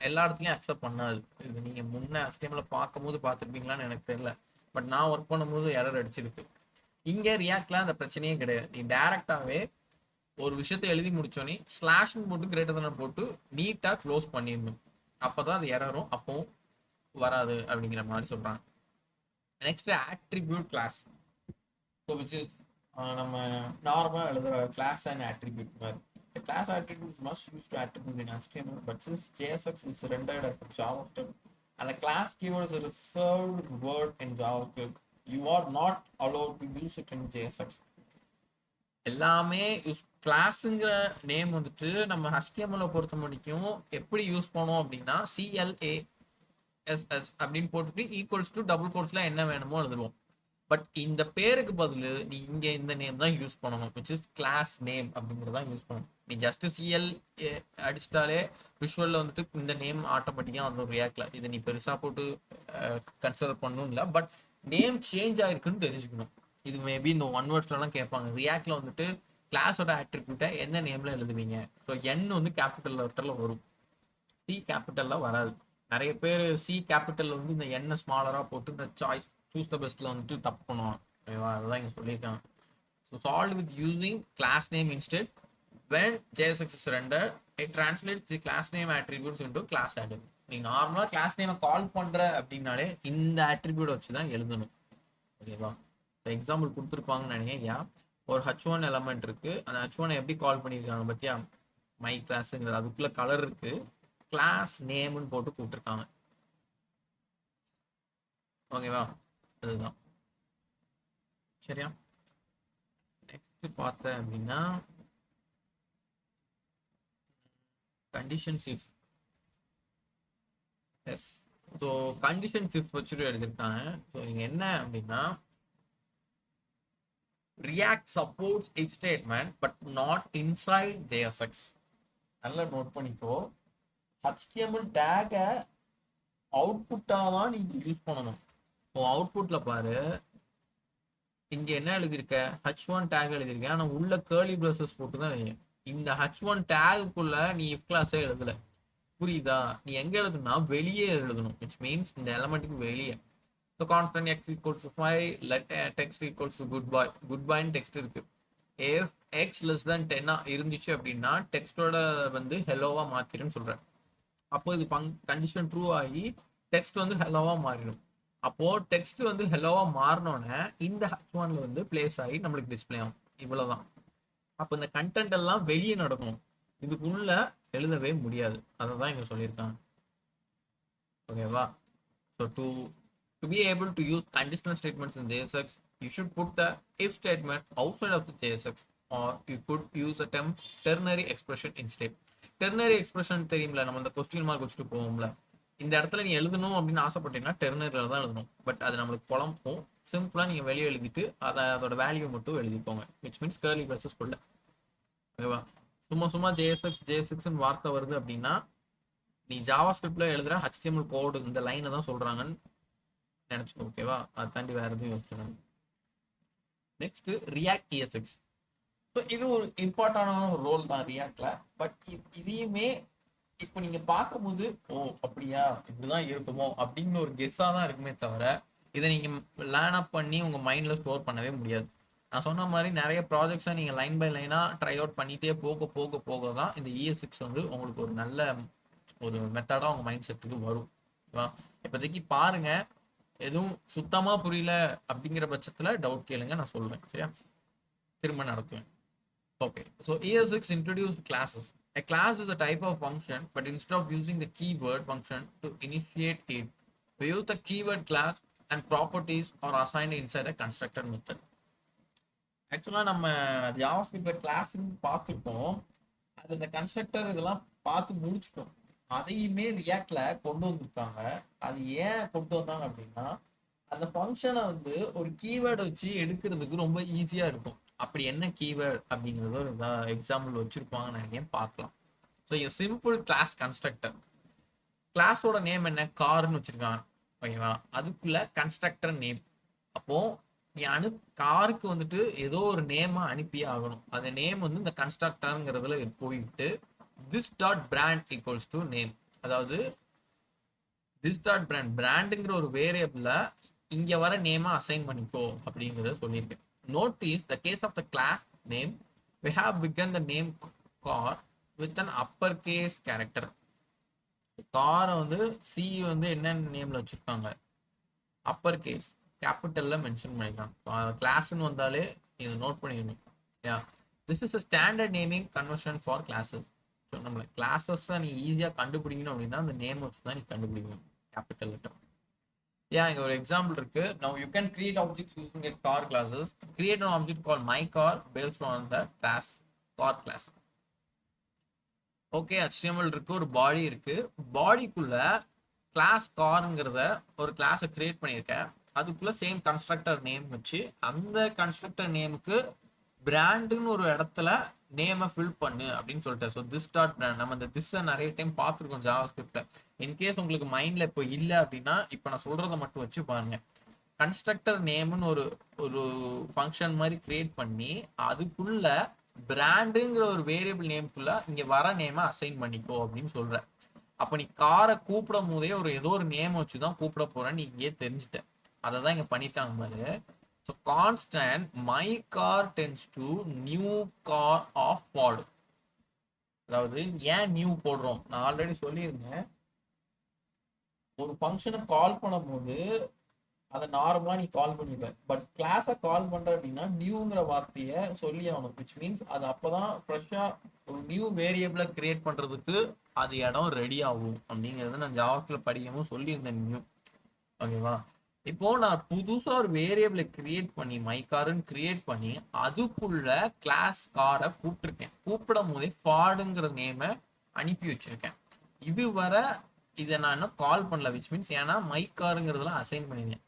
எல்லா இடத்துலயும் அக்செப்ட் பண்ணாது. இது நீங்க முன்ன HTML பார்க்கும்போது பார்த்துருப்பீங்களான்னு எனக்கு தெரியல, பட் நான் ஒர்க் பண்ணும்போது எரர் அடிச்சிருக்கு. இங்க ரியாக்ட்ல அந்த பிரச்சனையே கிடையாது. நீ டைரக்டாவே ஒரு விஷயத்தை எழுதி முடிச்சோன்னே ஸ்லாஷ்னு போட்டு கிரேட்டர் தன் போட்டு நீட்டா க்ளோஸ் பண்ணிடணும். அப்பதான் அது எரரும் அப்பவும் வராது அப்படிங்கிற மாதிரி சொல்றாங்க. Next attribute class, so which is நம்ம நார்மலாக எழுதுற கிளாஸ் அண்ட் attribute மாதிரி. The class attributes must use to attribute in HTML, but since JSX is rendered as a JavaScript and the class keyword is a reserved word in JavaScript, you are not allowed to use it in JSX. எல்லாமே யூஸ் கிளாஸுங்கிற நேம் வந்துட்டு நம்ம HTML பொறுத்த முடிக்கும் எப்படி யூஸ் பண்ணோம் அப்படின்னா CLASS அப்படின்னு போட்டுட்டு ஈக்குவல்ஸ் டு டபுள் கோட்ஸ்ல என்ன வேணுமோ எழுதுவோம். பட் இந்த பேருக்கு பதில் நீ இங்க இந்த நேம் தான் யூஸ் பண்ணணும், விச் இஸ் கிளாஸ் நேம் அப்படிங்கிறதான் யூஸ் பண்ணணும். நீ ஜஸ்ட் CL அடிச்சிட்டாலே விஷுவல்ல வந்துட்டு இந்த நேம் ஆட்டோமேட்டிக்காக வந்து ரியாக்ட்ல இது நீ பெருசா போட்டு கன்சிடர் பண்ணணும் இல்லை, பட் நேம் சேஞ்ச் ஆயிருக்குன்னு தெரிஞ்சுக்கணும். இது மேபி இந்த ஒன் வேர்ட்ஸ்லாம் கேட்பாங்க. ரியாக்ட்ல வந்துட்டு கிளாஸோட ஆட்ரிபியூட்டை என்ன நேம்ல எழுதுவீங்க? ஸோ N வந்து கேபிட்டல் லெட்டர்ல வரும், C கேபிட்டல்ல வராது. நிறைய பேர் C கேபிட்டல் வந்து இந்த N ஸ்மாலரா போட்டு இந்த சூஸ் த பெஸ்ட்ல வந்துட்டு தப்பு பண்ணுவாங்க. அதுதான் இங்க சொல்லியிருக்காங்க. So solve with using class name instead when JSX is rendered it translates the class name attributes into class attribute. நீ நார்மலா கிளாஸ் நேமை கால் பண்ற அப்படின்னாலே இந்த attribute வச்சு தான் எழுதணும். ஓகேவா? எக்ஸாம்பிள் கொடுத்துருப்பாங்கன்னு நினைக்கிறேன். ஒரு H1 எலமெண்ட் இருக்கு, அந்த H1 எப்படி கால் பண்ணியிருக்காங்க பத்தியா? மை கிளாஸுங்கிறது அதுக்குள்ள கலர் இருக்கு, கிளாஸ் நேம்னு போட்டு கூப்பிட்டுருக்காங்க. ஓகேவா? அதுதான் சரியா. நெக்ஸ்ட் பார்த்த அப்படின்னா conditions if. Yes, so conditions if வச்சுட்டு எடுத்திருக்காங்க. ஸோ இங்க என்ன அப்படின்னா React supports if statement but not inside JSX. நல்லா நோட் பண்ணிக்கோ. HTML tag அவுட்புட்டா தான் நீங்க யூஸ் பண்ணணும். இப்போ அவுட்புட்ல பாரு, இங்க என்ன எழுதியிருக்க? H1 டேக் எழுதியிருக்க, ஆனா உள்ள கேர்லி பிரேசஸ் போட்டு தான் இந்த H1 டேக்குள்ள நீ if கிளாஸே எழுதல. புரியுதா? நீ எங்க எழுதுனா வெளியே எழுதணும், which means இந்த எலமெண்ட்டுக்கு வெளியே. So constant x equals to 5, let text equals to goodbye. goodbye text இருக்கு. if x less than 10 இருந்துச்சு அப்படின்னா டெக்ஸ்டோட வந்து ஹெலோவா மாத்திருன்னு சொல்றேன். அப்போ இது கண்டிஷன் ட்ரூ ஆகி டெக்ஸ்ட் வந்து ஹெலோவா மாறிடும். அப்போ டெக்ஸ்ட் வந்து ஹெலோவா மாறினோன்னே இந்த H1ல வந்து பிளேஸ் ஆகி நம்மளுக்கு டிஸ்பிளே ஆகும். இவ்வளவுதான். அப்போ இந்த கண்டென்ட் எல்லாம் வெளியே நடக்கணும், இதுக்குள்ள எழுதவே முடியாது. அதை தான் இங்க சொல்லியிருக்காங்க. ஓகேவா? So to be able to use conditional statements in JSX, you should put the if statement outside of the JSX, or you could use a ternary expression instead. Ternary expression தெரியும்ல, நம்ம இந்த கொஸ்டின் மார்க் வச்சுட்டு போவோம்ல, இந்த இடத்துல நீ எழுதணும் அப்படின்னு ஆசைப்பட்டீங்கன்னா டெர்னரியில தான் எழுதணும். பட் அது நம்மளுக்கு குழம்பும். சிம்பிளா நீங்க வெளியே எழுதிட்டு அதோட வேல்யூ மட்டும் எழுதிக்கோங்க, விச் மீன்ஸ் கர்லி பிரேசஸ் குள்ள. ஓகேவா? சும்மா JSX வார்த்தை வருது அப்படின்னா நீ ஜாவா ஸ்கிரிப்ட்ல எழுதுற HTML கோடு இந்த லைனை தான் சொல்றாங்கன்னு நினைச்சுக்கோ. ஓகேவா? அதை தாண்டி வேற எதுவும் யோசிக்கணும். Next React ESX. ஸோ இது ஒரு இம்பார்ட்டன்டான ஒரு ரோல் தான் ரியாக்ட்ல. பட் இதையுமே இப்போ நீங்க பார்க்கும்போது ஓ அப்படியா இப்படிதான் இருக்குமோ அப்படின்னு ஒரு கெஸ்ஸா தான் இருக்குமே தவிர இதை நீங்க லேர்ன் அப் பண்ணி உங்க மைண்ட்ல ஸ்டோர் பண்ணவே முடியாது. நான் சொன்ன மாதிரி நிறைய ப்ராஜெக்ட்ஸை நீங்க லைன் பை லைனா ட்ரை அவுட் பண்ணிட்டே போக தான் இந்த ESX வந்து உங்களுக்கு ஒரு நல்ல ஒரு மெத்தடா உங்க மைண்ட் செட்டுக்கு வரும். இப்போதைக்கு பாருங்க, எதுவும் சுத்தமா புரியல அப்படிங்கிற பட்சத்துல டவுட் கேளுங்க, நான் சொல்றேன். சரியா? திரும்ப நடக்கும். Okay, so ESX introduced classes. A class is a type of function, but instead of using the keyword function to initiate it, we use the keyword class and properties are assigned inside a constructor method. ஆக்சுவலா நம்ம ஜாவாஸ்கிரிப்ட்ல கிளாஸ்ன்னு பார்த்துருக்கோம், அது இந்த கன்ஸ்ட்ரக்டர் இதெல்லாம் பார்த்து முடிச்சிட்டோம். அதையுமே ரியாக்ட்ல கொண்டு வந்திருக்காங்க. அது ஏன் கொண்டு வந்தாங்க அப்படின்னா அந்த ஃபங்க்ஷனை வந்து ஒரு கீவேர்டு வச்சு எடுக்கிறதுக்கு ரொம்ப ஈஸியா இருக்கும். அப்படி என்ன கீவேர்டு அப்படிங்கிறது ஒரு எக்ஸாம்பிள் வச்சிருப்பாங்கன்னு நினைக்கிறேன், பார்க்கலாம். So simple class constructor. கிளாஸோட நேம் என்ன? கார்னு வச்சிருக்காங்க. ஓகேவா? அதுக்குள்ள கன்ஸ்ட்ரக்டர் நேம். அப்போ நீ காருக்கு வந்துட்டு ஏதோ ஒரு நேமை அனுப்பியே ஆகணும். அந்த நேம் வந்து இந்த கன்ஸ்ட்ரக்டருங்கிறதுல போயிட்டு this dot brand equals to name. அதாவது திஸ் டாட் பிராண்ட் பிராண்டுங்கிற ஒரு வேரியபிள இங்க வர நேமா அசைன் பண்ணிக்கோ அப்படிங்கிறத சொல்லியிருக்கேன். Notice the case of the class name we have begun the name car with an uppercase character. காரை வந்து சி வந்து என்னென்ன நேம்ல வச்சிருக்காங்க, அப்பர் கேஸ் கேபிட்டல்ல மென்ஷன் பண்ணிக்கலாம். கிளாஸ்ன்னு வந்தாலே இது நோட் பண்ணிக்கணும். Yeah, this is a standard naming conversion for classes. So நம்மள கிளாஸஸை நீ ஈஸியாக கண்டுபிடிக்கணும் அப்படின்னா அந்த நேம் வச்சு தான் நீ கண்டுபிடிக்கணும், கேபிட்டல் லெட்டர். Yeah, இங்க ஒரு எக்ஸாம்பிள் இருக்கு. Now you can create objects using a car classes. Create an object called my car based on the class car class. Okay, HTML இருக்கு, ஒரு பாடி இருக்கு. பாடிக்குள்ள கிளாஸ் கார்ங்கிறத ஒரு கிளாஸை கிரியேட் பண்ணியிருக்கேன். அதுக்குள்ள சேம் கன்ஸ்ட்ரக்டர் நேம் வச்சு அந்த கன்ஸ்ட்ரக்டர் நேமுக்கு பிராண்டுன்னு ஒரு இடத்துல நேமை ஃபில் பண்ணு அப்படின்னு சொல்லிட்டேன். ஸோ திஸ் டாட் பிராண்ட், நம்ம இந்த திஸ்ஸை நிறைய டைம் பார்த்துருக்கோம் ஜாவாஸ்கிரிப்ட்ல. இன்கேஸ் உங்களுக்கு மைண்ட்ல இப்போ இல்லை அப்படின்னா இப்போ நான் சொல்றதை மட்டும் வச்சு பாருங்க. கன்ஸ்ட்ரக்டர் நேம்னு ஒரு ஒரு ஃபங்க்ஷன் மாதிரி கிரியேட் பண்ணி அதுக்குள்ள பிராண்டுங்கிற ஒரு வேரியபிள் நேம்குள்ள இங்க வர நேமை அசைன் பண்ணிக்கோ அப்படின்னு சொல்ற. அப்ப நீ காரை கூப்பிடும் போதே ஏதோ ஒரு நேம் வச்சுதான் கூப்பிட போறேன்னு நீ இங்கே தெரிஞ்சுட்ட. அதை தான் இங்க பண்ணிருக்காங்க பாரு. So constant my car tends to new car of Ford. அதாவது ஏன் நியூ போடுறோம், நான் ஆல்ரெடி சொல்லியிருந்தேன். ஒரு ஃபங்க்ஷனை கால் பண்ணும்போது அதை நார்மலா நீ கால் பண்ணிடுவ. பட் கிளாஸை கால் பண்ற அப்படின்னா நியூங்கிற வார்த்தையை சொல்லி ஆகணும். விச் மீன்ஸ் அது அப்பதான் ஃப்ரெஷ்ஷா ஒரு நியூ வேரியபிளை கிரியேட் பண்றதுக்கு அது இடம் ரெடி ஆகும் அப்படிங்கிறத நான் ஜாவாஸ்கிரிப்ட்ல படிக்கவும் சொல்லியிருந்தேன் நியூ. ஓகேவா? இப்போ நான் புதுசா ஒரு வேரியபிளை கிரியேட் பண்ணி மை கார்ன்னு கிரியேட் பண்ணி அதுக்குள்ள கிளாஸ் காரை கூப்பிட்டுருக்கேன். கூப்பிடும் போதே ஃபார்டுங்கிற நேமை அனுப்பி வச்சிருக்கேன். இதுவரை இதை நான் இன்னும் கால் பண்ணல. விச் மீன்ஸ் ஏன்னா மை காருங்கிறதுல அசைன் பண்ணிருக்கேன்.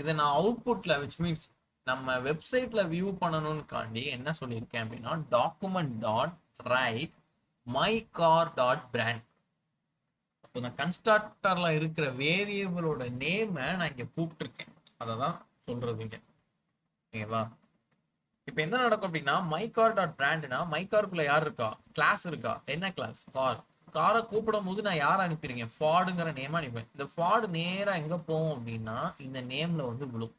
இதை நான் அவுட்புட்ல விச் மீன்ஸ் நம்ம வெப்சைட்ல வியூ பண்ணணும்னு காண்டி என்ன சொல்லியிருக்கேன் அப்படின்னா document dot right my car dot brand. அப்போ இந்த கன்ஸ்ட்ரக்டர்ல இருக்கிற வேரியபிளோட நேமை நான் இங்க கூப்பிட்டுருக்கேன். அதை தான் சொல்றது இங்க. ஓகேவா? இப்போ என்ன நடக்கும் அப்படின்னா மை கார் டாட் பிராண்ட்னா மை காருக்குள்ள யார் இருக்கா, கிளாஸ் இருக்கா. என்ன கிளாஸ்? கார். காரை கூப்பிடும் போது நான் யாரை அனுப்பிடுங்க, ஃபார்டுங்கிற நேம் அனுப்பேன். இந்த ஃபார்டு நேரா எங்க போகும் அப்படின்னா இந்த நேம்ல வந்து விழும்.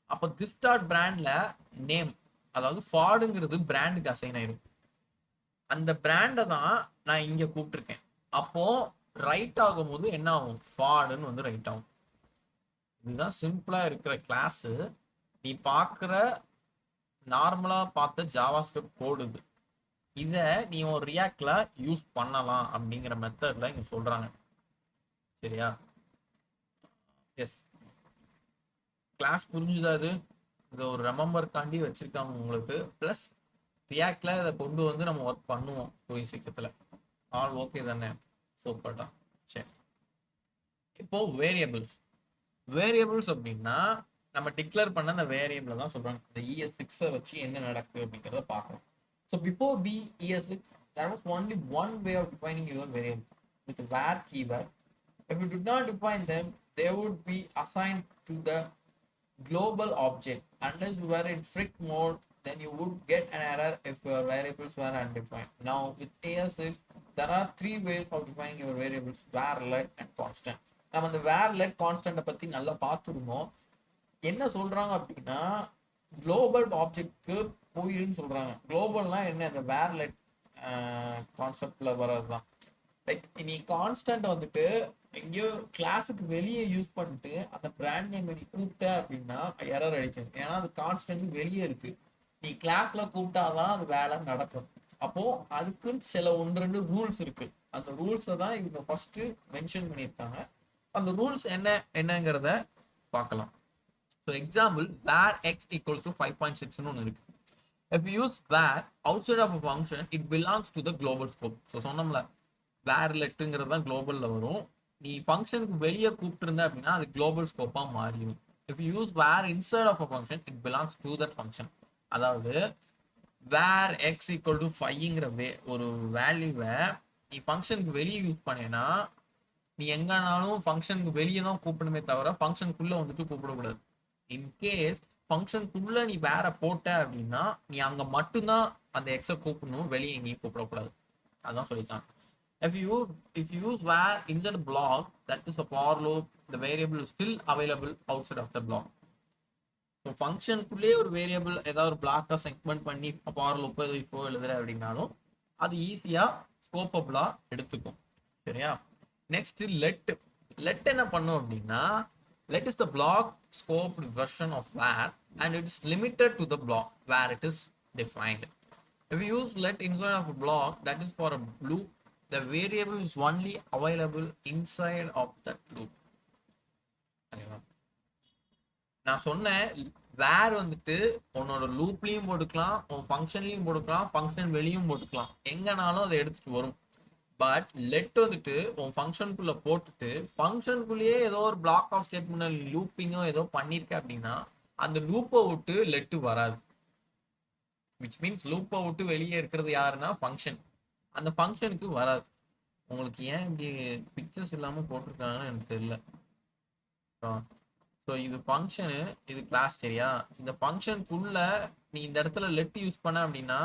அப்போ திஸ் டாட் பிராண்ட்ல நேம், அதாவது ஃபார்டுங்கிறது பிராண்டுக்கு அசைன் ஆயிடும். அந்த பிராண்டை தான் நான் இங்க கூப்பிட்டுருக்கேன். அப்போ ரைட் ஆகும்போது என்ன ஆகும், ஃபார்டுன்னு வந்து ரைட் ஆகும். இதுதான் சிம்பிளா இருக்கிற கிளாஸ். நீ பார்க்குற நார்மலா பார்த்த ஜாவாஸ்கிரிப்ட் கோடு இது. இதை நீ ஒரு ரியாக்ட்ல யூஸ் பண்ணலாம் அப்படிங்கிற மெத்தட்ல இங்க சொல்றாங்க. சரியா? எஸ், கிளாஸ் புரிஞ்சுதா? இது ஒரு ரெமெம்பர்காண்டி வச்சிருக்காங்க உங்களுக்கு. பிளஸ் ரியாக்ட்ல இதை கொண்டு வந்து நம்ம ஒர்க் பண்ணுவோம் கூடிய சீக்கிரத்துல. ஆல் ஓகே தானே? சூப்பர்டா. சரி, இப்போ வேரியபிள்ஸ் அப்படின்னா நம்ம டிக்ளேர் பண்ண அந்த வேரியபிள் தான் சொல்றாங்க. இந்த ES6 வச்சு என்ன நடக்கு அப்படிங்கிறத பார்க்கணும். So before ES6, there was only one way of defining your variable with the var keyword. If you did not define them, they would be assigned to the global object. Unless you were in strict mode, then you would get an error if your variables were undefined. Now with ES6, there are three ways of defining your variables: var, let and constant. நம்ம அந்த var, let, constant பத்தி நல்லா பார்த்துருந்தோம். என்ன சொல்றாங்க அப்படின்னா குளோபல் ஆப்ஜெக்ட்க்கு போயிடுன்னு சொல்றாங்க. குளோபல்னா என்ன, அந்த வேர்லெட் கான்செப்ட்ல வர்றதுதான். லைக் நீ கான்ஸ்டன்ட் வந்துட்டு எங்கேயோ கிளாஸுக்கு வெளியே யூஸ் பண்ணிட்டு அந்த பிராண்ட் நேம் நீ கூப்பிட்ட அப்படின்னா எரர் அடிக்கும். ஏன்னா அது கான்ஸ்டன்ட் வெளியே இருக்கு. நீ கிளாஸ்ல கூப்பிட்டாதான் அது வேலை நடக்கும். அப்போ அதுக்குன்னு சில 1-2 ரூல்ஸ் இருக்கு. அந்த ரூல்ஸை தான் இவங்க ஃபர்ஸ்ட் மென்ஷன் பண்ணியிருக்காங்க. அந்த ரூல்ஸ் என்னங்கிறத பார்க்கலாம். So example, var x equals to 5.6 னு இருக்கு. If you use var outside of a function, it belongs to the global scope. So சொன்னோம்ல var letங்கிறது தான் குளோபல்ல வரும். நீ ஃபங்க்ஷனுக்கு வெளியே கூப்பிட்டுருந்த அப்படின்னா அது குளோபல் ஸ்கோப்பா மாறிடும். If you use var inside of a function, it belongs to that function. அதாவது var x equal to 5ங்கிற ஒரு வேல்யூவை நீ ஃபங்க்ஷனுக்கு வெளியே யூஸ் பண்ணேன்னா நீ எங்கனாலும் ஃபங்க்ஷனுக்கு வெளியே தான் கூப்பிடணுமே தவிர ஃபங்க்ஷனுக்குள்ள வந்துட்டு கூப்பிடக்கூடாது. இன்கேஸ் ஃபங்க்ஷனுக்குள்ள நீ வேற போட்ட அப்படின்னா நீ அங்க மட்டும்தான் அந்த எக்ஸை கூப்பிடணும், வெளியே எங்கேயும் கூப்பிடக்கூடாது. அதான் சொல்லியிருக்காங்க. If you use var inside a block, that is a for loop, the variable is still available outside of the block. So ஃபங்க்ஷனுக்குள்ளேயே ஒரு வேரியபிள் ஏதாவது ஒரு பிளாக்காக செக்மெண்ட் பண்ணி ஃபார் லூப் இப்போ எழுதுற அப்படின்னாலும் அது ஈஸியாக ஸ்கோப்பபிளாக எடுத்துக்கும். சரியா? நெக்ஸ்ட் லெட் என்ன பண்ணும் அப்படின்னா, let is the block scope version of var and it is limited to the block where it is defined. If you use let inside of a block that is for a loop, the variable is only available inside of that loop. ஓகேவா? நான் சொன்னேன் வேர் வந்துட்டு உன்னோட லூப்லையும் போட்டுக்கலாம், உன் ஃபங்க்ஷன்லையும் போட்டுக்கலாம், ஃபங்க்ஷன் வெளியும் போட்டுக்கலாம், எங்கனாலும் அதை எடுத்துட்டு வரும். பட் லெட் வந்துட்டு உன் ஃபங்க்ஷனுக்குள்ள போட்டுட்டு ஃபங்க்ஷனுக்குள்ளேயே ஏதோ ஒரு பிளாக் ஆஃப் ஸ்டேட்மெண்ட் லூப்பிங்கோ ஏதோ பண்ணியிருக்க அப்படின்னா அந்த லூப்பை விட்டு லெட்டு வராது. விச் மீன்ஸ் லூப்பை விட்டு வெளியே இருக்கிறது யாருன்னா ஃபங்க்ஷன், அந்த ஃபங்க்ஷனுக்கு வராது. உங்களுக்கு ஏன் இப்படி பிக்சர்ஸ் இல்லாமல் போட்டிருக்காங்கன்னு எனக்கு தெரியல. ஸோ இது ஃபங்க்ஷனு, இது கிளாஸ். சரியா? இந்த ஃபங்க்ஷனுக்குள்ள நீ இந்த இடத்துல லெட் யூஸ் பண்ண அப்படின்னா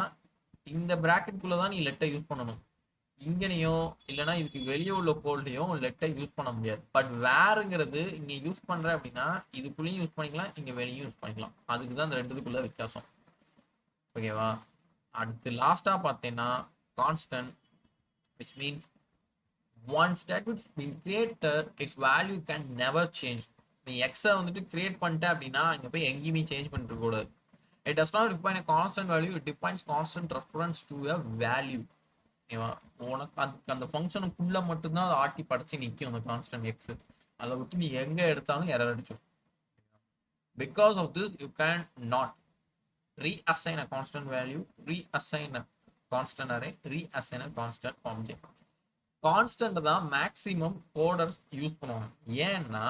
இந்த ப்ராக்கெட்டுக்குள்ள தான் நீ லெட்டை யூஸ் பண்ணணும். இங்கனையோ இல்லைன்னா இதுக்கு வெளியே உள்ள கோல்டையும் லெட்டை யூஸ் பண்ண முடியாது. பட் வேறுங்கிறது இங்கே யூஸ் பண்ணுற அப்படின்னா இதுக்குள்ளேயும் யூஸ் பண்ணிக்கலாம், இங்கே வெளியும் யூஸ் பண்ணிக்கலாம். அதுக்கு தான் இந்த ரெண்டுக்குள்ள வித்தியாசம். ஓகேவா? அடுத்து லாஸ்டா பார்த்தேன்னா constant, which means once that it's been created its value can never change. நீ எக்ஸை வந்துட்டு கிரியேட் பண்ணிட்ட அப்படின்னா அங்கே போய் எங்கேயுமே சேஞ்ச் பண்ணிட்டு கூடாது. It does not define a constant value, it defines constant reference to a value. ஓகேவா? உனக்கு அந்த ஃபங்க்ஷனுக்குள்ள மட்டும்தான் அதை ஆட்டி படிச்சு நிற்கும் அந்த கான்ஸ்டன்ட் எக்ஸ். அதை விட்டு நீ எங்கே எடுத்தாலும் எரர் அடிச்சிடும். Because of this you can not reassign a constant value, reassign a constant array, reassign a constant object. Constant தான் மேக்ஸிமம் கோடர்ஸ் யூஸ் பண்ணுவாங்க. ஏன்னா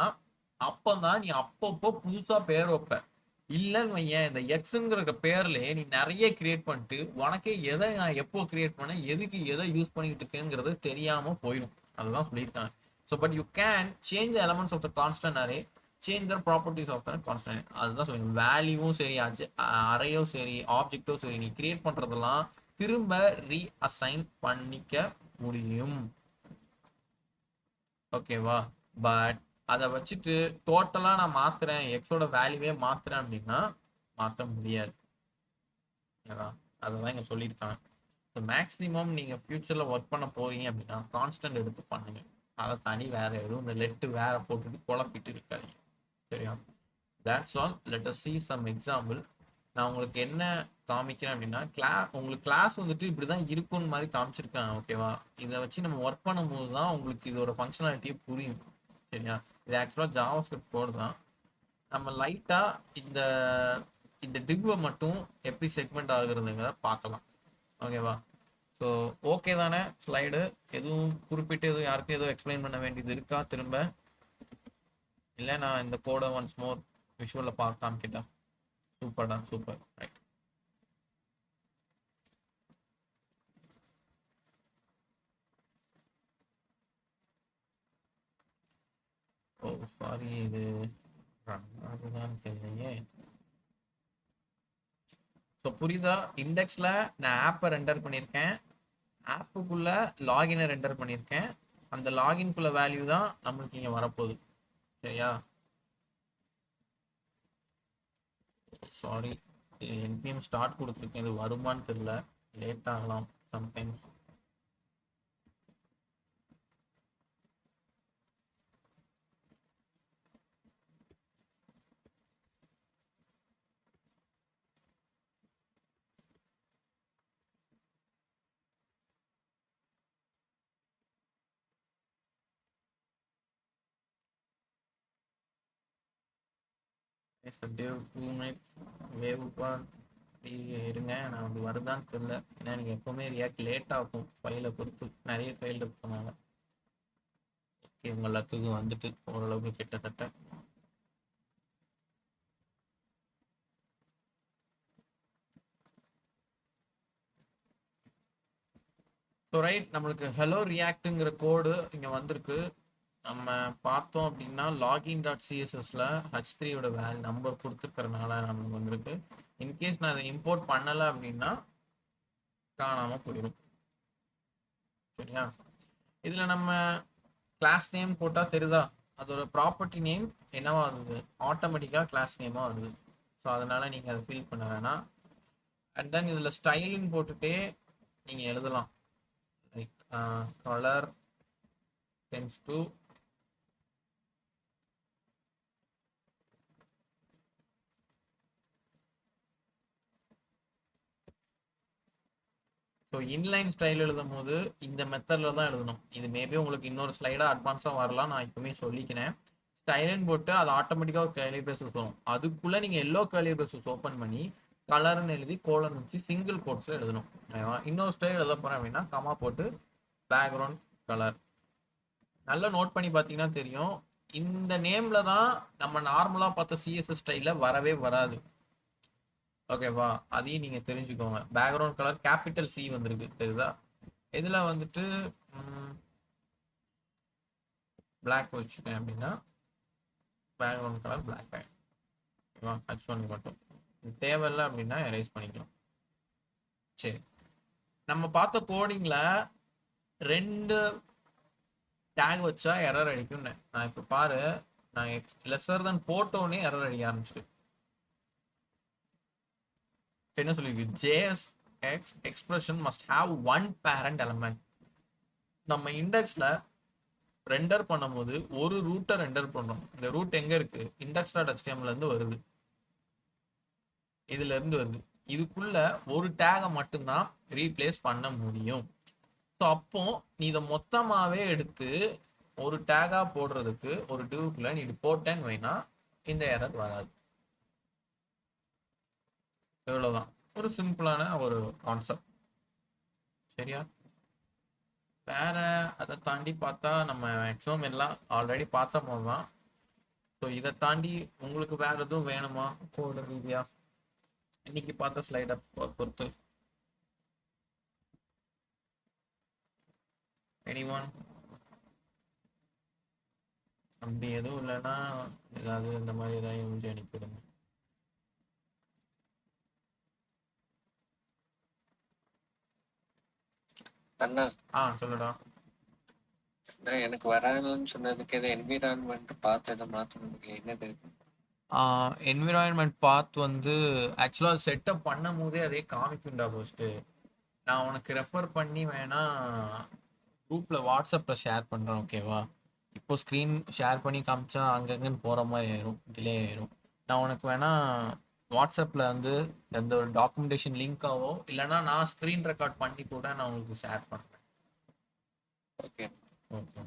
அப்போதான் நீ அப்பப்போ புதுசா பேர் வைப்ப. இல்லைன்னு வையன் இந்த எக்ஸுங்கிற பேர்லயே நீ நிறைய கிரியேட் பண்ணிட்டு உனக்கே எதை நான் எப்போ கிரியேட் பண்ண எதுக்கு எதை யூஸ் பண்ணிட்டு இருக்கேங்கிறது தெரியாம போயிடும். அதுதான் சொல்லியிருக்காங்க. So but you can change the elements of the constant array, change the properties of the constant. அதுதான் சொல்லுங்க. வேல்யூவும் சரி, அரேயும் சரி, ஆப்ஜெக்டும் சரி, நீ கிரியேட் பண்றதெல்லாம் திரும்ப ரீஅசைன் பண்ணிக்க முடியும். ஓகேவா? பட் அதை வச்சுட்டு டோட்டலா நான் மாத்துறேன், எக்ஸோட வேல்யூவே மாத்துறேன் அப்படின்னா மாற்ற முடியாது. ஓகேவா? அதான் இங்க சொல்லியிருக்காங்க. ஸோ மேக்ஸிமம் நீங்க ஃபியூச்சர்ல ஒர்க் பண்ண போறீங்க அப்படின்னா கான்ஸ்டன்ட் எடுத்து பண்ணுங்க. அதை தனி வேற எதுவும் இந்த லெட்டு வேற போட்டுட்டு குழப்பிட்டு இருக்காதீங்க. சரியா? That's all. Let us see some example. நான் உங்களுக்கு என்ன காமிக்கிறேன் அப்படின்னா உங்களுக்கு கிளாஸ் வந்துட்டு இப்படிதான் இருக்கும்னு மாதிரி காமிச்சிருக்காங்க. ஓகேவா? இதை வச்சு நம்ம ஒர்க் பண்ணும்போது தான் உங்களுக்கு இதோட ஃபங்க்ஷனாலிட்டியே புரியும். சரியா? இது ஆக்சுவலாக ஜாவாஸ்கிரிப்ட் கோடு தான். நம்ம லைட்டாக இந்த டிவ்வை மட்டும் எப்படி செக்மெண்ட் ஆகுறதுங்க பார்க்கலாம். ஓகேவா? ஸோ ஓகே தானே? ஸ்லைடு எதுவும் குறிப்பிட்டு எதுவும் யாருக்கும் எதுவும் எக்ஸ்பிளைன் பண்ண வேண்டியது இருக்கா திரும்ப? இல்லை நான் இந்த கோடை ஒன்ஸ் மோர் விஷுவலில் பார்த்து காமிக்கிட்டா? சூப்பர்டா, சூப்பர். ரைட். ஓ சாரி, இது ரன் ஆகுதான்னு தெரியலையே. ஸோ புரியுதா? இண்டெக்ஸில் நான் ஆப்பை ரெண்டர் பண்ணியிருக்கேன், ஆப்புக்குள்ள லாகினை ரெண்டர் பண்ணியிருக்கேன். அந்த லாகின்குள்ள வேல்யூ தான் நம்மளுக்கு இங்கே வரப்போகுது. சரியா? சாரி, என்பிஎம் ஸ்டார்ட் கொடுத்துருக்கேன், இது வருமானு தெரியல, லேட் ஆகலாம் சம்டைம்ஸ். Dev 2 minutes வேவ் இருங்க, நான் அப்படி வருதான்னு தெரியல. ஏன்னா எனக்கு எப்பவுமே ரியாக்ட் லேட் ஆகும் ஃபைலை பொறுத்து, நிறைய ஃபைல் இருக்கனால. ஓகே, உங்கள் லக்குக்கு வந்துட்டு ஓரளவுக்கு கிட்டத்தட்ட. ஸோ ரைட், நம்மளுக்கு ஹலோ ரியாக்ட்டுங்கிற கோடு இங்கே வந்திருக்கு. நம்ம பார்த்தோம் அப்படின்னா லாகின் டாட் சிஎஸ்எஸ்ல H3யோட நம்பர் கொடுத்துருக்கறனால நமக்கு வந்திருக்கு. இன்கேஸ் நான் அதை இம்போர்ட் பண்ணலை அப்படின்னா காணாம போயிடும். சரியா? இதுல நம்ம கிளாஸ் நேம் போட்டா தெரியுதா, அதோட ப்ராப்பர்ட்டி நேம் என்னவா வருது, ஆட்டோமேட்டிக்கா கிளாஸ் நேமா வருது. ஸோ அதனால நீங்க அதை ஃபில் பண்ண வேணாம். அண்ட் தென் இதுல ஸ்டைலின்னு போட்டுட்டே நீங்க எழுதலாம். Like colour tends to so inline style எழுதும் போது இந்த மெத்தடில் தான் எழுதணும். இது மேபி உங்களுக்கு இன்னொரு ஸ்லைடாக அட்வான்ஸாக வரலாம், நான் இப்போவுமே சொல்லிக்கிறேன். ஸ்டைலுன்னு போட்டு அது ஆட்டோமேட்டிக்காக ஒரு கேர்லி பிரேசஸ் வரும். அதுக்குள்ளே நீங்கள் எல்லோ கேர்லி பிரேசஸ் ஓப்பன் பண்ணி கலர்னு எழுதி கோலன் வச்சு சிங்கிள் கோட்ஸில் எழுதணும். இன்னொரு ஸ்டைல் எழுத போகிறேன் அப்படின்னா கமா போட்டு பேக்ரவுண்ட் கலர். நல்லா நோட் பண்ணி பார்த்தீங்கன்னா தெரியும், இந்த நேமில் தான் நம்ம நார்மலாக பார்த்த சிஎஸ்எஸ் ஸ்டைலில் வரவே வராது. ஓகேவா? அதையும் நீங்கள் தெரிஞ்சுக்கோங்க. பேக்ரவுண்ட் கலர் கேபிட்டல் சி வந்திருக்கு தெரியுதா? இதில் வந்துட்டு பிளாக் வச்சுட்டேன் அப்படின்னா பேக்ரவுண்ட் கலர் பிளாக் ஆகிடும். ஓகேவா? H1 மட்டும் தேவையில்லை அப்படின்னா எரேஸ் பண்ணிக்கலாம். சரி, நம்ம பார்த்த கோடிங்கில் 2 டேக் வச்சா எரர் அடிக்கும். நான் இப்போ பாரு, நான் லெஸ்ஸர் தென் போட்டோன்னே எரர் அடிக்க ஆரம்பிச்சிட்டு என்ன சொல்லிருக்கு, JSX expression must have one parent element. நம்ம இண்டெக்ஸ்ல ரெண்டர் பண்ணும்போது ஒரு ரூட்டை ரெண்டர் பண்றோம். இந்த ரூட் எங்க இருக்கு, index.html இருந்து வருது, இதுல இருந்து வருது. இதுக்குள்ள ஒரு டேகை மட்டும்தான் ரீப்ளேஸ் பண்ண முடியும். ஸோ அப்போ நீ இதை மொத்தமாவே எடுத்து ஒரு டேகா போடுறதுக்கு ஒரு டிவ்க்குள்ள நீ போட்டேன்னு வைனா இந்த எரர் வராது. இவ்வளவுதான், ஒரு சிம்பிளான ஒரு கான்செப்ட். சரியா? வேற அதை தாண்டி பார்த்தா நம்ம மேக்ஸிமம் எல்லாம் ஆல்ரெடி பார்த்த போது தான். ஸோ இதை தாண்டி உங்களுக்கு வேற எதுவும் வேணுமா கோடு ரீதியா இன்னைக்கு பார்த்த ஸ்லைடை பொறுத்து? எனிஒன்? அப்படி எதுவும் இல்லைன்னா ஏதாவது இந்த மாதிரி ஏதாவது யூஸ் அனுப்பிடுங்க. அண்ணா சொல்லுடா. எனக்கு வராதுன்னு சொன்னதுக்கு எது என்விரான்மெண்ட் பார்த்து எதை மாற்றணும், என்னது? என்விரான்மெண்ட் பாத் வந்து ஆக்சுவலாக செட்டப் பண்ணும் போதே அதே காமிக்கும்டா. ஃபர்ஸ்ட்டு நான் உனக்கு ரெஃபர் பண்ணி வேணா குரூப்பில் வாட்ஸ்அப்பில் ஷேர் பண்ணுறேன். ஓகேவா? இப்போ ஸ்க்ரீன் ஷேர் பண்ணி காமிச்சா அங்கங்கன்னு போகிற மாதிரி ஆயிரும், டிலே ஆயிரும். நான் உனக்கு வேணா வாட்ஸ்அப்பில் வந்து எந்த ஒரு டாக்குமெண்டேஷன் லிங்காவோ இல்லைனா நான் ஸ்க்ரீன் ரெக்கார்ட் பண்ணி கூட நான் உங்களுக்கு ஷேர் பண்ணுறேன். Okay okay.